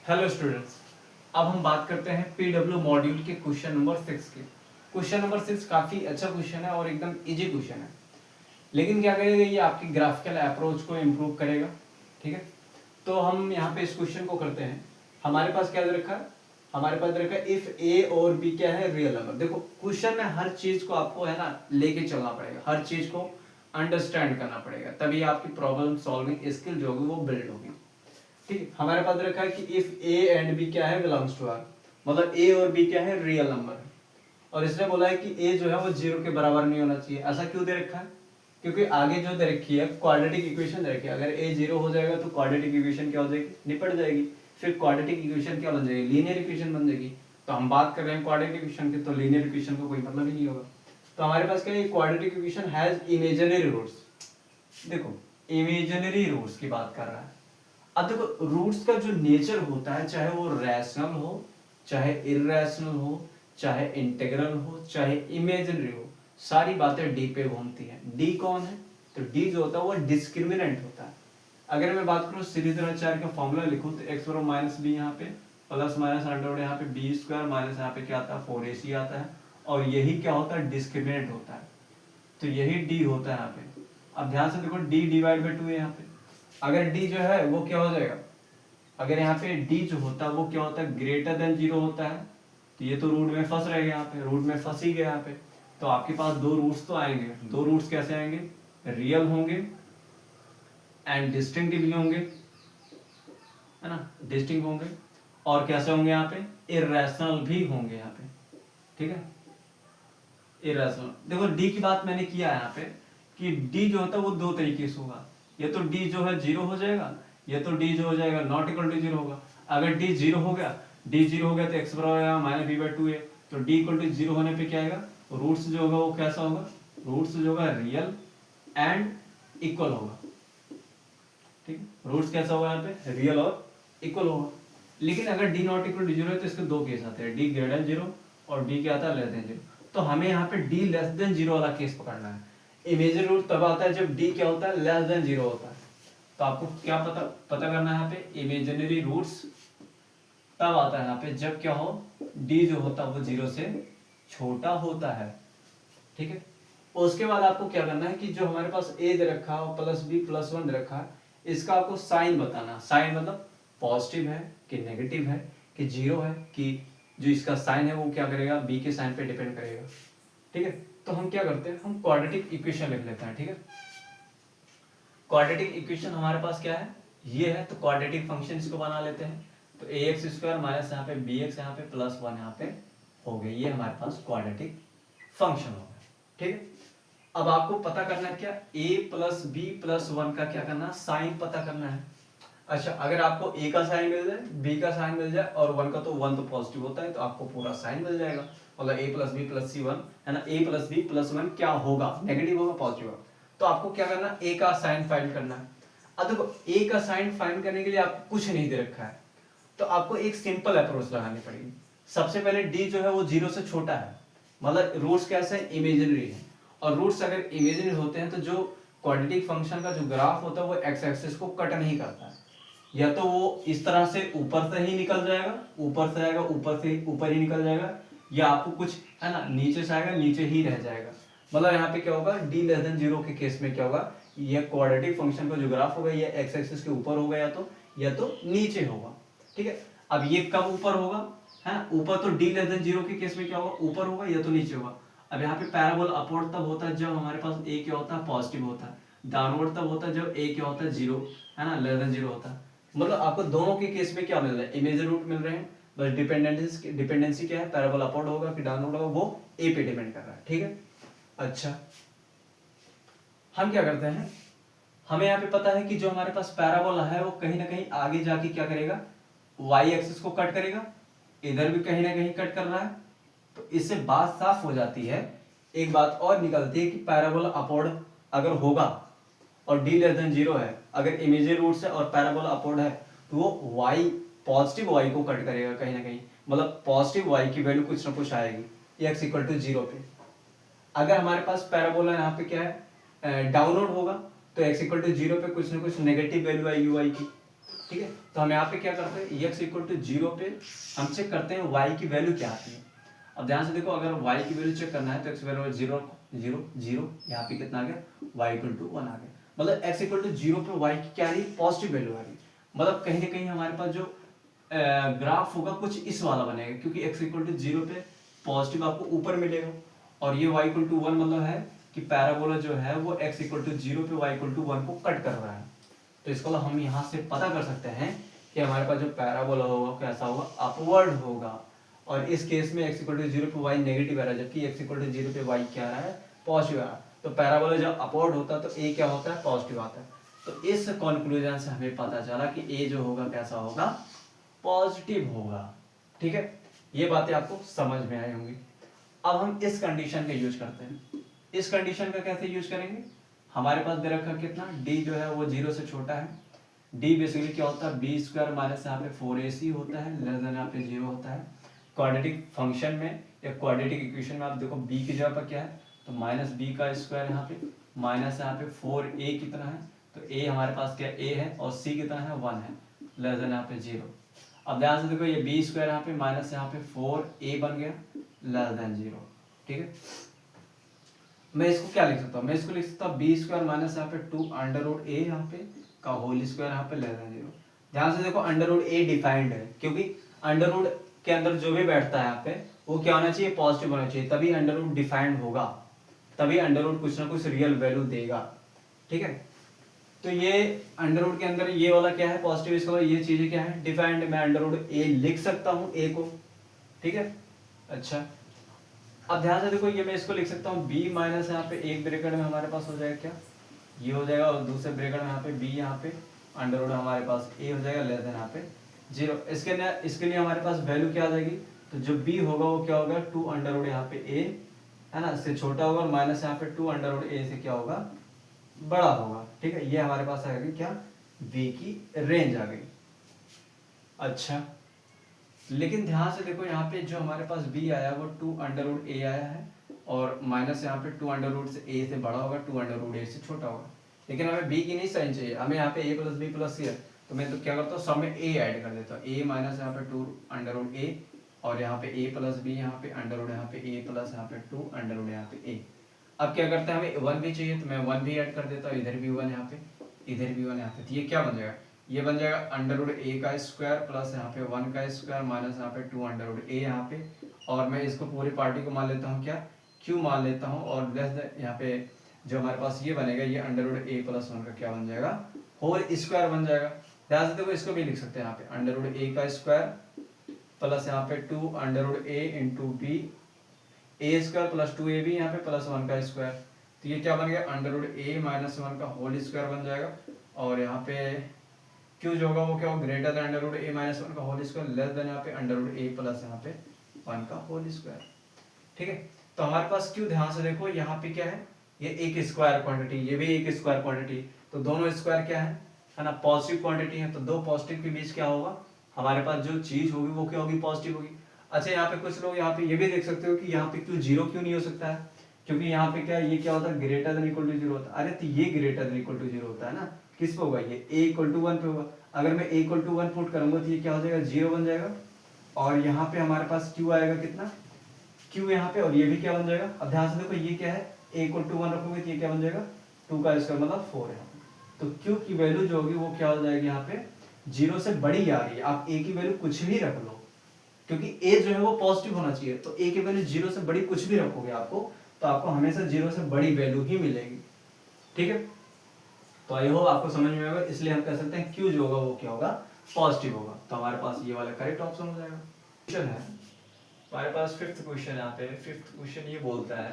Hello students, अब हम बात करते हैं पीडब्ल्यू मॉड्यूल के क्वेश्चन नंबर 6 के। क्वेश्चन नंबर 6 काफी अच्छा क्वेश्चन है और एकदम इजी क्वेश्चन है, लेकिन क्या करेगा ये आपकी ग्राफिकल अप्रोच को इम्प्रूव करेगा। ठीक है, तो हम यहाँ पे इस क्वेश्चन को करते हैं। हमारे पास क्या दे रखा है, हमारे पास दे रखा है इफ ए और बी क्या है, रियल नंबर। देखो क्वेश्चन में हर चीज को आपको है ना लेके चलना पड़ेगा, हर चीज को अंडरस्टैंड करना पड़ेगा, तभी आपकी प्रॉब्लम सॉल्विंग स्किल जो होगी वो बिल्ड होगी। ठीक है, हमारे पास रखा है कि इफ ए एंड बी क्या है, बिलोंग्स टू आर, मतलब ए और बी क्या है, रियल नंबर है। और इसने बोला है कि ए जो है वो 0 के बराबर नहीं होना चाहिए। ऐसा क्यों दे रखा है? क्योंकि आगे जो दे रखी है क्वाड्रेटिक इक्वेशन दे रखी है, अगर ए 0 हो जाएगा तो क्वाड्रेटिक इक्वेशन क्या हो जाएगी, निपट जाएगी। फिर क्वाड्रेटिक इक्वेशन क्या बन जाएगी, लीनियर इक्वेशन बन जाएगी। तो हम बात कर रहे हैं क्वाड्रेटिक इक्वेशन की, तो लीनियर इक्वेशन का कोई मतलब ही नहीं होगा। तो हमारे पास क्या है, quadratic equation has imaginary roots. देखो इमेजिनरी रूट्स की बात कर रहा है। अब देखो रूट्स का जो नेचर होता है, चाहे वो रैशनल हो, चाहे इरैशनल हो, चाहे इंटीग्रल हो, चाहे इमेजिनरी हो, सारी बातें डी पे घूमती हैं। डी कौन है? तो डी जो होता है वो डिस्क्रिमिनेंट होता है। अगर मैं बात करूं श्रीधराचार्य का फॉर्मूला लिखूं तो एक्स बराबर माइनस बी, यहाँ पे प्लस माइनस अंडर यहाँ पे बी स्क्वायर माइनस यहाँ पे क्या आता है 4ac आता है, और यही क्या होता है, डिस्क्रिमिनेंट होता है। तो यही डी होता है यहाँ पे। अब ध्यान से देखो डी डिवाइड बाई 2 है यहाँ पे। अगर डी जो है वो क्या हो जाएगा, अगर यहाँ पे डी जो होता है वो क्या होता है, ग्रेटर देन 0 होता है, तो ये तो रूट में फंस रहेगा, यहाँ पे रूट में फंस ही गया यहाँ पे। तो आपके पास दो रूट्स तो आएंगे। दो रूट्स कैसे आएंगे, रियल होंगे एंड डिस्टिंक्टिव होंगे, है ना, डिस्टिंक्ट होंगे। और कैसे होंगे यहाँ पे, इररेशनल भी होंगे यहाँ पे। ठीक है, इररेशनल। देखो डी की बात मैंने किया है यहाँ पे कि डी जो होता है वो दो तरीके से होगा। ये तो डी जो है 0 हो जाएगा, ये तो डी जो हो जाएगा नॉट इक्वल टू 0 होगा। अगर डी 0 हो गया, डी 0 हो गया तो एक्स बराबर माइनस बी बाई 2 है। तो डी इक्वल टू 0 होने पे क्या आएगा, रूट्स जो होगा वो कैसा होगा, रूट्स जो होगा रियल एंड इक्वल होगा। ठीक है, रूट्स कैसा होगा यहाँ पे, रियल और इक्वल होगा। लेकिन अगर डी नॉट इक्वल टू 0 है तो इसके दो केस आते हैं, डी ग्रेटर देन 0 और डी क्या आता है, लेस देन 0। तो हमें यहाँ पे डी लेस देन 0 वाला केस पकड़ना है। इमेजिनरी रूट तब आता है जब डी क्या होता है, लेस देन 0 होता है। तो आपको क्या पता करना है यहाँ पे, इमेजिनरी रूट्स तब आता है यहाँ पे जब क्या हो, डी जो होता है वो 0 से छोटा होता है। ठीक है, उसके बाद आपको क्या करना है कि जो हमारे पास ए दे रखा है प्लस बी प्लस 1 दे रखा है, इसका आपको साइन बताना। साइन मतलब पॉजिटिव है कि नेगेटिव है कि 0 है, कि जो इसका साइन है वो क्या करेगा, बी के साइन पे डिपेंड करेगा। ठीक है, तो हम क्या करते हैं, हम क्वाड्रेटिक इक्वेशन लिख लेते हैं। ठीक है, क्वाड्रेटिक इक्वेशन हमारे पास क्या है, ये है। तो क्वाड्रेटिक फंक्शन इसको बना लेते हैं। तो ए एक्स स्क्वायर माइनस यहाँ पे बी एक्स यहाँ पे प्लस 1 यहाँ पे हो गया, ये हमारे पास क्वाड्रेटिक फंक्शन हो गया। ठीक है, अब आपको पता करना है क्या, a प्लस बी प्लस 1 का क्या करना है, साइन पता करना है। अच्छा, अगर आपको a का साइन मिल जाए, b का साइन मिल जाए और 1 का, तो 1 तो पॉजिटिव होता है तो आपको पूरा साइन मिल जाएगा। मतलब a प्लस बी प्लस सी 1 है ना, a प्लस बी प्लस 1 क्या होगा, नेगेटिव होगा पॉजिटिव होगा। तो आपको क्या करना है, a का साइन फाइंड करना है। अब देखो a का साइन फाइंड करने के लिए आपको कुछ नहीं दे रखा है, तो आपको एक सिंपल अप्रोच लगानी पड़ेगी। सबसे पहले d जो है वो 0 से छोटा है, मतलब रूट्स कैसे है, इमेजिनरी है। और रूट्स अगर इमेजिनरी होते हैं तो जो क्वाड्रेटिक फंक्शन का जो ग्राफ होता है वो एक्स एक्सिस को कट नहीं करता है, या तो वो इस तरह से ऊपर से ही निकल जाएगा, ऊपर से आएगा, ऊपर से ऊपर ही निकल जाएगा, या आपको कुछ है ना नीचे से आएगा, नीचे ही रह जाएगा। मतलब यहाँ पे क्या होगा, डी लेस देन 0 के केस में क्या होगा, ये क्वाड्रेटिक फंक्शन का जो ग्राफ होगा ये एक्स एक्सिस के ऊपर होगा या तो नीचे होगा। ठीक है, अब ये कब ऊपर होगा, है ना, ऊपर तो डी लेस देन 0 के केस में क्या होगा, ऊपर होगा या तो नीचे होगा। अब यहाँ पे पैराबोल अपवर्ड तब होता है जब हमारे पास ए क्या होता है, पॉजिटिव होता है। डाउनवर्ड तब होता है जब ए क्या होता है, 0 है ना, लेस देन 0 होता है। मतलब आपको दोनों के केस में क्या मिल रहा है, इमेजिनरी रूट मिल रहे हैं, बस डिपेंडेंसी क्या है, पैराबोल अपवर्ड होगा कि डाउनवर्ड होगा वो ए पे डिपेंड कर रहा है। ठीक है, अच्छा हम क्या करते हैं, हमें यहाँ पे पता है कि जो हमारे पास पैराबोला है वो कहीं ना कहीं आगे जाके क्या करेगा, वाई एक्सिस को कट करेगा, इधर भी कहीं ना कहीं कट कर रहा है। तो इससे बात साफ हो जाती है। एक बात और निकलती है कि पैराबोला अपवर्ड अगर होगा और डी लेस देन 0 है, अगर इमेजिनरी रूट्स है और पैराबोला अपवर्ड है, तो वो वाई पॉजिटिव वाई को कट करेगा कहीं ना कहीं, मतलब पॉजिटिव वाई की वैल्यू कुछ ना कुछ आएगी एक्स इक्वल टू 0 पे। अगर हमारे पास पैराबोला यहाँ पे क्या है, डाउनवर्ड होगा, तो एक्स इक्वल टू 0 पे कुछ ना कुछ नेगेटिव वैल्यू आएगी वाई की। ठीक है, तो हम यहाँ पे क्या करते हैं, x इक्वल टू 0 पे हम चेक करते हैं y की वैल्यू क्या आती है। अब ध्यान से देखो, अगर y की वैल्यू चेक करना है तो x वैल्यू 0 0 0, यहाँ पे कितना आ गया, y इक्वल टू 1 आ गया। मतलब x इक्वल टू 0 पे y की क्या आ रही, पॉजिटिव वैल्यू आ रही। मतलब कहीं ना कहीं हमारे पास जो ग्राफ होगा कुछ इस वाला बनेगा, क्योंकि x इक्वल टू 0 पे पॉजिटिव आपको ऊपर मिलेगा, और ये y इक्वल टू 1 मतलब है कि पैराबोला जो है वो x इक्वल टू 0 पे y इक्वल टू 1 को कट कर रहा है। तो इसको हम यहाँ से पता कर सकते हैं कि हमारे पास जो पैराबोला होगा कैसा होगा, अपवर्ड होगा। और इस केस में x इक्वल टू 0 पे y नेगेटिव आ रहा है, जबकि x इक्वल टू 0 पे y क्या आ रहा है, पॉजिटिव आ रहा है। तो पैराबोला जब अपवर्ड होता है तो a क्या होता है, पॉजिटिव आता है। तो इस कंक्लूजन से हमें पता चला कि a जो होगा कैसा होगा, पॉजिटिव होगा। ठीक है, ये बातें आपको समझ में आई होंगी। अब हम इस कंडीशन का यूज करते हैं। इस कंडीशन का कैसे यूज करेंगे, हमारे पास दे रखा कितना, d जो है वो 0 से छोटा है। d बेसिकली क्या होता है, बी स्क्वायर माइनस यहाँ पे 4ac होता है, लेस देन यहाँ पे 0 होता है। क्वाड्रेटिक फंक्शन में या क्वाड्रेटिक इक्वेशन में आप देखो b की जगह पर क्या है, तो माइनस बी का स्क्वायर यहाँ पे, माइनस यहाँ पे 4a कितना है, तो a हमारे पास क्या a है, और c कितना है, 1 है, लेस देन यहाँ पे 0। अब ध्यान से देखो, ये बी स्क्वायर यहाँ पे माइनस यहाँ पे 4a बन गया, लेस देन 0। ठीक है, मैं इसको क्या लिख सकता हूँ, मैं इसको लिख सकता हूँ बी स्क्वायर माइनस यहाँ पे 2 अंडर रूट ए यहाँ पे का होल स्क्वायर यहाँ पे लेस देन 0। ध्यान से देखो, अंडर रूट ए डिफाइंड है, क्योंकि अंडर रूट के अंदर जो भी बैठता है यहाँ पे वो क्या होना चाहिए, पॉजिटिव होना चाहिए, तभी अंडर रूट डिफाइंड होगा, तभी अंडर रूट कुछ ना कुछ रियल वैल्यू देगा। ठीक है, तो ये अंडर रूट के अंदर ये वाला क्या है, पॉजिटिव, इसका ये चीजें क्या है, डिफाइंड। मैं अंडर रूट ए लिख सकता हूँ ए को। ठीक है, अच्छा अब ध्यान से देखो, ये मैं इसको लिख सकता हूँ b माइनस यहाँ पे एक ब्रैकेट में हमारे पास हो जाएगा क्या, ये हो जाएगा, और दूसरे ब्रैकेट में यहाँ पे b, यहाँ पे अंडर रूट हमारे पास a हो जाएगा, लेस देन यहाँ पे 0। इसके लिए हमारे पास वैल्यू क्या आ जाएगी, तो जो b होगा वो क्या होगा, 2 अंडर रूट यहाँ पे a है ना, इससे छोटा होगा, और माइनस यहाँ पे 2 अंडर रूट a से क्या होगा, बड़ा होगा। ठीक है, ये हमारे पास आ गई क्या, v की रेंज आ गई। अच्छा, लेकिन ध्यान से देखो, यहाँ पे जो हमारे पास b आया वो 2 अंडर रूट a आया है, और माइनस यहाँ पे 2 अंडर रूट से a से बड़ा होगा, 2 अंडर रूट a से छोटा होगा। लेकिन हमें b की नहीं साइन चाहिए, हमें यहाँ पे a plus b plus c है, तो मैं तो क्या करता हूँ, सब में a ऐड कर देता हूँ, a माइनस यहाँ पे 2 अंडर रूट a, और यहाँ पे a प्लस b, यहाँ पे अंडर रूट, यहाँ पे a प्लस यहाँ पे 2 अंडर रूट यहाँ पे a। अब क्या करते हैं, हमें 1 भी चाहिए, तो मैं 1 भी ऐड कर देता हूँ, इधर भी 1 यहाँ पे, इधर भी 1 यहाँ पे, तो ये क्या बन जाएगा, ये बन जाएगा अंडर रूट ए का स्क्वायर प्लस यहाँ पे 1 का स्क्वायर माइनस यहाँ पे 2 अंडर रूट ए यहाँ पे, और मैं इसको पूरी पार्टी को मान लेता हूँ क्या, क्यू मान लेता हूँ, और लेस यहाँ पे जो हमारे पास ये बनेगा, ये अंडर रूट ए प्लस 1 का क्या बन जाएगा, होल स्क्वायर बन जाएगा। ध्यान से देखो, इसको भी लिख सकते हैं यहाँ पे अंडर रूट ए का स्क्वायर प्लस यहाँ पे 2 अंडर रूट ए इंटू बी ए स्क्वायर प्लस 2ab यहाँ पे प्लस 1 का स्क्वायर, तो ये क्या बन गया, अंडर रूट ए माइनस 1 का होल स्क्वायर बन जाएगा, और यहाँ पे क्यू जो होगा वो क्या होगा, ग्रेटर देन अंडर रूट ए माइनस 1 का होल स्क्वायर, लेस देन यहाँ पे अंडर रूट ए प्लस यहाँ पे 1 का होल स्क्वायर। ठीक है, तो हमारे पास क्यू, ध्यान से देखो यहाँ पे क्या है, ये एक स्क्वायर क्वांटिटी, ये भी एक स्क्वायर क्वांटिटी, तो दोनों स्क्वायर क्या है ना, पॉजिटिव क्वांटिटी है, तो दो पॉजिटिव के बीच क्या होगा, हमारे पास जो चीज होगी वो क्या होगी, पॉजिटिव होगी। अच्छा, यहाँ पे कुछ लोग यहाँ पे ये भी देख सकते हो कि यहाँ पे क्यों 0 क्यों नहीं हो सकता है, क्योंकि यहाँ पे क्या है, ये क्या होता है, ग्रेटर देन इक्वल टू 0 होता है। अरे तो ये ग्रेटर देन इक्वल टू 0 होता है ना, किस पे होगा, ये a इक्वल टू 1 पे होगा। अगर मैं a इक्वल टू 1 पुट करूंगा तो ये क्या हो जाएगा, 0 बन जाएगा, और यहाँ पे हमारे पास q आएगा कितना, q यहाँ पे, और ये भी क्या बन जाएगा। अब ध्यान से देखो, ये क्या है, a इक्वल टू 1 रखोगे तो ये क्या बन जाएगा, 2 का स्क्वायर मतलब 4 है, तो q की वैल्यू जो होगी वो क्या हो जाएगी, यहाँ पे 0 से बड़ी आ रही है। आप a की वैल्यू कुछ भी रख लो, क्योंकि a जो है वो पॉजिटिव होना चाहिए, तो a की वैल्यू 0 से बड़ी कुछ भी रखोगे आपको, तो आपको हमेशा 0 से बड़ी वैल्यू ही मिलेगी। ठीक है, तो आई होप आपको समझ में आएगा, इसलिए हम कह सकते हैं Q जो होगा वो क्या होगा, पॉजिटिव होगा। तो हमारे पास ये वाला करेक्ट ऑप्शन हो जाएगा। क्वेश्चन है हमारे पास, फिफ्थ क्वेश्चन, यहाँ पे फिफ्थ क्वेश्चन ये बोलता है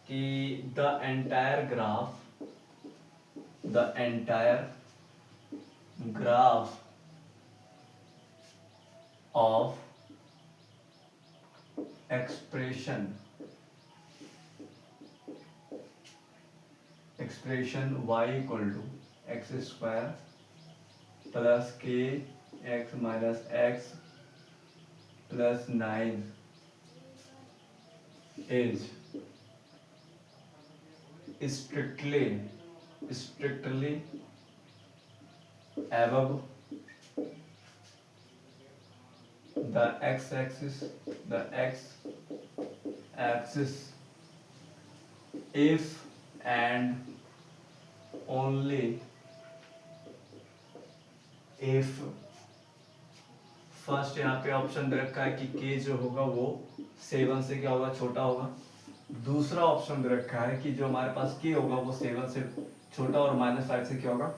कि the entire graph of expression y equal to x square plus k x minus x plus 9 is strictly above the x axis if and only if first यहाँ पे option दे रखा है कि k जो होगा वो 7 से क्या होगा, छोटा होगा। दूसरा ऑप्शन दे रखा है कि जो हमारे पास k होगा वो 7 से छोटा और -5 से क्या होगा,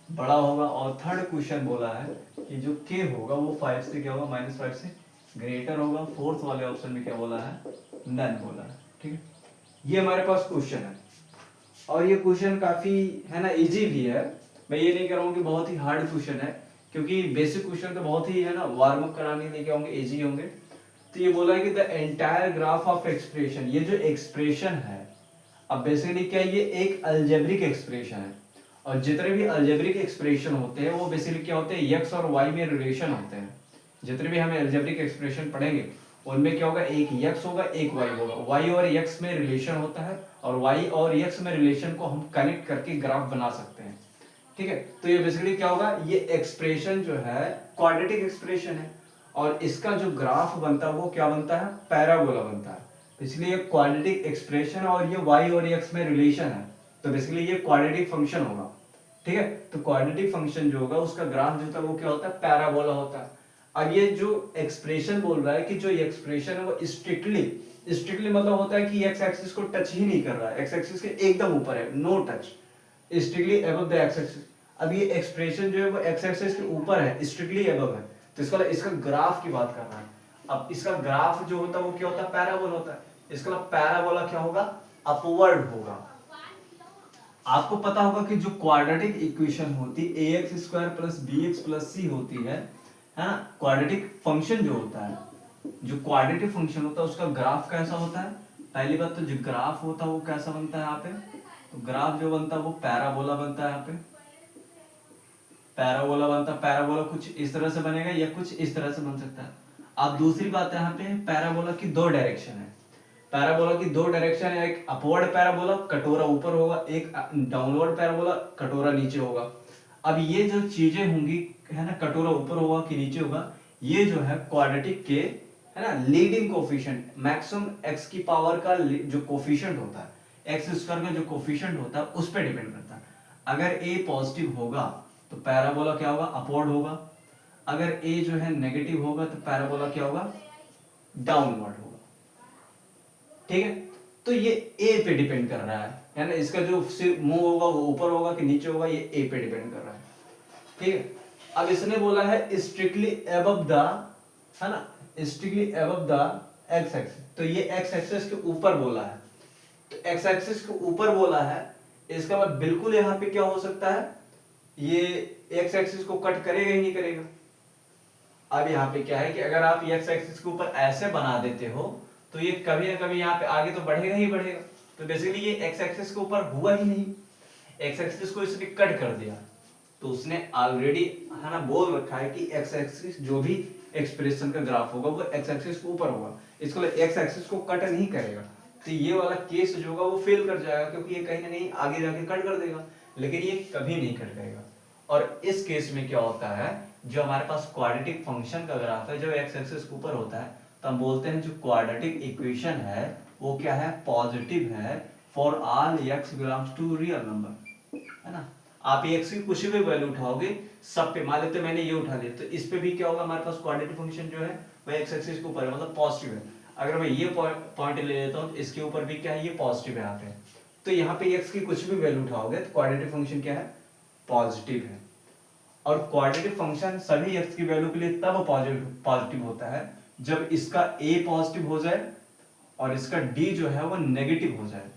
बड़ा होगा। और थर्ड क्वेश्चन बोला है कि जो k होगा वो 5 से क्या होगा, -5 से ग्रेटर होगा। फोर्थ वाले ऑप्शन में क्या बोला है, नन बोला है। ठीक है, ये हमारे पास क्वेश्चन है और ये क्वेश्चन काफी है ना इजी भी है। मैं ये नहीं कह रहा हूँ कि बहुत ही हार्ड क्वेश्चन है, क्योंकि बेसिक क्वेश्चन तो बहुत ही है ना वार्म अप कराने लेके होंगे, इजी होंगे। तो ये बोला है कि the entire graph of expression, ये जो एक्सप्रेशन है, अब बेसिकली क्या है, ये एक अलजेब्रिक एक्सप्रेशन है और जितने भी अलजेब्रिक एक्सप्रेशन होते हैं वो बेसिकली क्या होते हैं, x और y में रिलेशन होते हैं। जितने भी हमें अलजेब्रिक एक्सप्रेशन पढ़ेंगे उनमें क्या होगा, एक x होगा एक y होगा, y और x में रिलेशन होता है और y और x में रिलेशन को हम कनेक्ट करके ग्राफ बना सकते हैं। ठीक है, तो ये बेसिकली क्या होगा, ये एक्सप्रेशन जो है क्वाड्रेटिक एक्सप्रेशन है और इसका जो ग्राफ बनता है वो क्या बनता है, पैराबोला बनता है। इसलिए क्वाड्रेटिक एक्सप्रेशन और ये y और x में रिलेशन है, तो बेसिकली ये क्वाड्रेटिक फंक्शन होगा। ठीक है, तो क्वाड्रेटिक फंक्शन जो होगा उसका ग्राफ जो होता है वो क्या होता है, पैराबोला होता है। अब ये जो एक्सप्रेशन बोल रहा है कि जो एक्सप्रेशन है वो स्ट्रिक्टली मतलब होता है कि x एक्सिस को टच ही नहीं कर रहा है, x एक्सिस के एकदम ऊपर है, no touch, strictly above the x axis. अब ये एक्सप्रेशन जो है वो x एक्सिस के ऊपर है, स्ट्रिक्टली अबव है, तो इसका ग्राफ की बात कर रहा है। अब इसका ग्राफ जो होता है वो क्या होता है, पैराबोला होता है। इसका पैराबोला क्या होगा, अपवर्ड होगा। आपको पता होगा कि जो क्वाड्रेटिक इक्वेशन होती है ax² + bx + c होती है ना, क्वाड्रेटिक फंक्शन जो होता है, जो क्वाड्रेटिक फंक्शन होता है उसका ग्राफ कैसा होता है। पहली बात तो जो ग्राफ होता है वो कैसा बनता है यहाँ पे, तो ग्राफ जो बनता है वो पैराबोला बनता है। यहाँ पे पैराबोला बनता है, पैराबोला कुछ इस तरह से बनेगा या कुछ इस तरह से बन सकता है। अब दूसरी बात है यहाँ पे पैराबोला की दो डायरेक्शन है, पैराबोला की दो डायरेक्शन है, एक अपवर्ड पैराबोला कटोरा ऊपर होगा, एक डाउनवर्ड पैराबोला कटोरा नीचे होगा। अब ये जो चीजें होंगी है ना, कटोरा ऊपर होगा कि नीचे होगा, ये जो है क्वाड्रेटिक के है ना लीडिंग कोफिशिएंट, मैक्सिमम x की पावर का जो कोफिशिएंट होता है, x² का जो कोफिशिएंट होता है उस पर डिपेंड करता है। अगर a पॉजिटिव होगा तो पैराबोला क्या होगा, अपवर्ड होगा। अगर a जो है नेगेटिव होगा तो पैराबोला क्या होगा, डाउनवर्ड होगा। ठीक है, तो ये a पे डिपेंड कर रहा है ना, इसका जो मुंह होगा वो ऊपर होगा कि नीचे होगा, ये a पे डिपेंड कर रहा है। ठीक है, अब इसने बोला है स्ट्रिक्टली अबव द, है ना, strictly above the x axis, तो ये x एक्सिस के ऊपर बोला है, तो x एक्सिस के ऊपर बोला है, इसका मतलब बिल्कुल यहाँ पे क्या हो सकता है, ये x एक्सिस को कट करेगा ही नहीं करेगा। अब यहाँ पे क्या है कि अगर आप x एक्सिस के ऊपर ऐसे बना देते हो तो ये कभी ना कभी यहाँ पे आगे तो बढ़ेगा ही बढ़ेगा, तो बेसिकली ये x एक्सिस के ऊपर हुआ ही नहीं, x एक्सिस को इसने कट कर दिया। तो उसने ऑलरेडी है ना बोल रखा है कि x एक्सिस जो भी एक्सप्रेशन का ग्राफ होगा वो x एक्सिस के ऊपर होगा, इसको x एक्सिस को कट नहीं करेगा, तो ये वाला केस जो होगा वो फेल कर जाएगा, क्योंकि ये कहीं ना कहीं आगे जाके कट कर देगा, लेकिन ये कभी नहीं कट करेगा। और इस केस में क्या होता है, जो हमारे पास क्वाड्रेटिक फंक्शन का ग्राफ है जो x एक्सिस के ऊपर होता है, तो हम बोलते हैं जो क्वाड्रेटिक इक्वेशन है वो क्या है, पॉजिटिव है for all x belongs to real number, है ना। आप x की कुछ भी वैल्यू उठाओगे सब पे, मान लेते मैंने ये उठा लिया, तो इस पे भी क्या होगा, हमारे पास क्वाड्रेटिक फंक्शन जो है वो x एक्सिस के ऊपर है, मतलब पॉजिटिव है। अगर मैं ये पॉइंट ले लेता हूँ तो इसके ऊपर भी क्या है, ये पॉजिटिव है यहाँ पे, तो यहाँ पे x की कुछ भी वैल्यू उठाओगे तो क्वाड्रेटिक फंक्शन क्या है, पॉजिटिव है। और क्वाड्रेटिक फंक्शन सभी x की वैल्यू के लिए तब पॉजिटिव होता है जब इसका a पॉजिटिव हो जाए और इसका d जो है वो नेगेटिव हो जाए,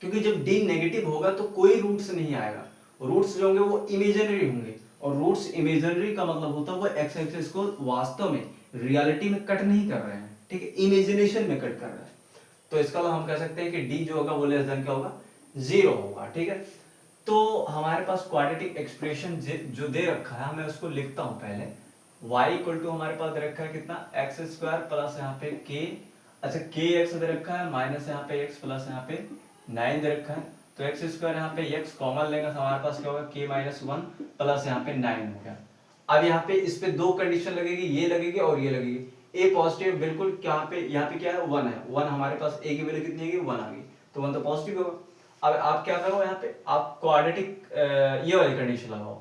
क्योंकि जब d नेगेटिव होगा तो कोई रूट्स नहीं आएगा, रूट्स जो होंगे वो इमेजिनरी होंगे, और रूट्स इमेजिनरी का मतलब होता है वो x एक्सिस को वास्तव में रियलिटी में कट नहीं कर रहे हैं, ठीक है, इमेजिनेशन में कट कर रहे हैं। तो इसका मतलब हम कह सकते हैं कि d जो होगा वो लेस देन क्या होगा, 0 होगा। ठीक है, तो हमारे पास क्वाड्रेटिक एक्सप्रेशन जो दे रखा है, मैं उसको लिखता हूं पहले। y इक्वल टू हमारे पास दे रखा है कितना, x² प्लस यहाँ पे k, अच्छा kx दे रखा है माइनस यहाँ पे x प्लस यहाँ पे 9 दे रखा है, तो x² यहाँ पे x कॉमन लेंगे तो हमारे पास क्या होगा, k - 1 प्लस यहाँ पे 9 हो गया। अब यहाँ पे इस पे दो कंडीशन लगेगी, ये लगेगी और ये लगेगी। ए पॉजिटिव बिल्कुल, यहाँ पे क्या है 1 है, 1 हमारे पास ए की वैल्यू कितनी है 1 आ गई, तो 1 तो पॉजिटिव होगा। अब आप क्या करो, यहाँ पे आप क्वाड्रेटिक ये वाली कंडीशन लगाओ,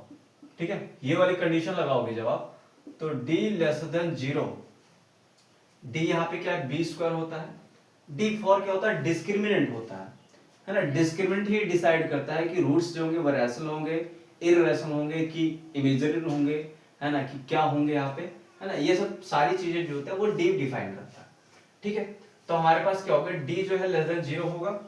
ठीक है, ये वाली कंडीशन लगाओगे जब आप, तो d लेस देन 0, d यहाँ पे क्या है बी स्क्वायर होता है, d फॉर क्या होता है डिस्क्रिमिनेंट होता है ना, डिस्क्रिमिनेंट ही डिसाइड करता है कि रूट्स जो होंगे वो रैशनल होंगे, इररेशनल होंगे, कि इमेजिनरी होंगे, है ना, कि क्या होंगे यहाँ पे, है ना, ये सब सारी चीजें जो होता है वो d डिफाइन करता है, ठीक है। तो हमारे पास क्या होगा, d जो है लेस देन 0 होगा,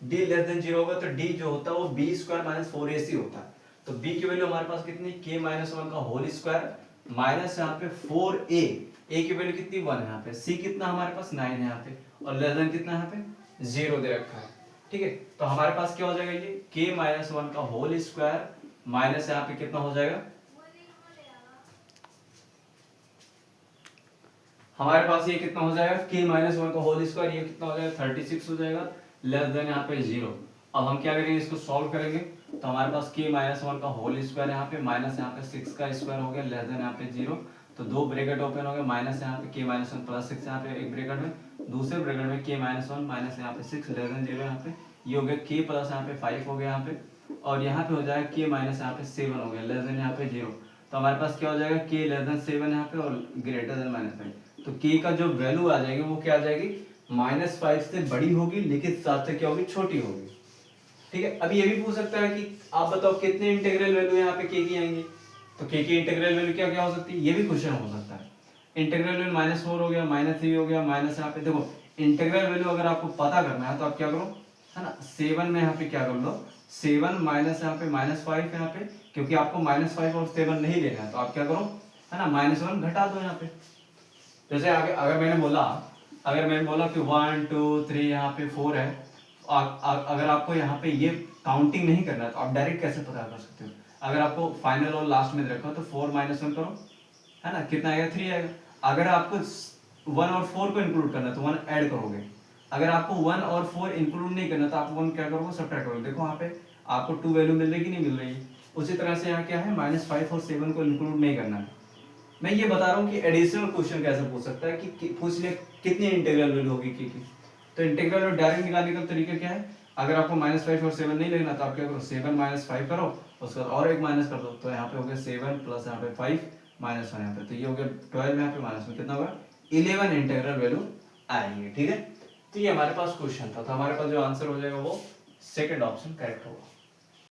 d लेस देन 0 होगा, तो d जो होता है वो b स्क्वायर माइनस 4ac होता है। तो b की वैल्यू हमारे पास कितनी, k माइनस 1 का होल स्क्वायर माइनस यहाँ पे 4a, a की वैल्यू कितनी 1 है यहाँ पे, c कितना हमारे पास 9 है यहाँ पे, और लेस देन कितना यहाँ पे 0 दे रखा है, ठीक है। तो हमारे पास क्या हो जाएगा, ये k माइनस 1 का होल स्क्वायर माइनस यहाँ पे कितना हो जाएगा, हमारे पास ये कितना हो जाएगा k माइनस 1 का होल स्क्वायर, ये कितना हो जाएगा 36 हो जाएगा, लेस देन यहाँ पे 0। अब हम क्या करेंगे, इसको सॉल्व करेंगे, तो हमारे पास k माइनस 1 का होल स्क्वायर यहाँ पे माइनस यहाँ पे 6 का स्क्वायर हो गया, लेस देन यहाँ पे 0, तो दो ब्रैकेट ओपन हो गए, माइनस यहाँ पे k माइनस 1 प्लस 6 यहाँ पे एक ब्रैकेट में, दूसरे ब्रैकेट में k माइनस 1 माइनस यहाँ पे 6 लेस देन 0 यहाँ पे, ये हो गया k प्लस यहाँ पे 5 हो गया यहाँ पे, और यहाँ पे हो जाएगा k माइनस यहाँ पे 7 हो गया, लेस देन यहाँ पे 0। तो हमारे पास क्या हो जाएगा, k लेस देन 7 यहाँ पे और ग्रेटर देन माइनस 5, तो k का जो वैल्यू आ जाएगी वो क्या आ जाएगी, -5 से बड़ी होगी, लेकिन साथ से क्या होगी, छोटी होगी, ठीक है। अब ये भी पूछ सकता है कि आप बताओ कितने इंटीग्रल वैल्यू यहाँ पे k की आएंगे, तो k की इंटीग्रल वैल्यू क्या क्या हो सकती है, ये भी क्वेश्चन हो सकता है। इंटीग्रल वैल्यू -4 हो गया, -3 हो गया, माइनस यहाँ पे देखो इंटीग्रल वैल्यू अगर आपको पता करना है तो आप क्या करो, है ना, 7 में यहाँ पे क्या कर लो, 7 माइनस यहाँ पे -5 यहाँ पे, क्योंकि आपको -5 और 7 नहीं लेना है, तो आप क्या करो, है ना, -1 घटा दो यहाँ पे। जैसे आगे अगर मैंने बोला कि 1 2 3 यहाँ पे 4 है, अगर आपको यहाँ पे ये काउंटिंग नहीं करना है तो आप डायरेक्ट कैसे पता कर सकते हो, अगर आपको फाइनल और लास्ट में रखा तो 4 माइनस 1 करो, है ना, कितना आएगा 3 आएगा। अगर आपको 1 और 4 को इंक्लूड करना है तो 1 ऐड करोगे, अगर आपको 1 और 4 इंक्लूड नहीं करना तो आप 1 क्या करोगे, सब्ट्रैक्ट करोगे। देखो यहाँ पे आपको 2 वैल्यू मिल रही कि नहीं मिल रही। उसी तरह से यहाँ क्या है, -5 और 7 को इंक्लूड नहीं करना है। मैं ये बता रहा हूँ कि एडिशनल क्वेश्चन कैसे पूछ सकता है कि पूछ ले कितनी इंटीग्रल वैल्यू होगी की। तो इंटीग्रल वैल्यू डायरेक्ट निकालने का तरीका क्या है, अगर आपको -5 और 7 नहीं लेना तो आप क्या करो, 7 - 5 करो, उसके बाद और एक माइनस कर दो, तो यहाँ पे हो गया 7 प्लस यहाँ पे 5 माइनस 1 यहाँ पे, तो ये हो गया 12 यहाँ पे माइनस में कितना होगा 11 इंटीग्रल वैल्यू आएंगे, ठीक है। तो ये हमारे पास क्वेश्चन था, तो हमारे पास जो आंसर हो जाएगा वो सेकंड ऑप्शन करेक्ट होगा।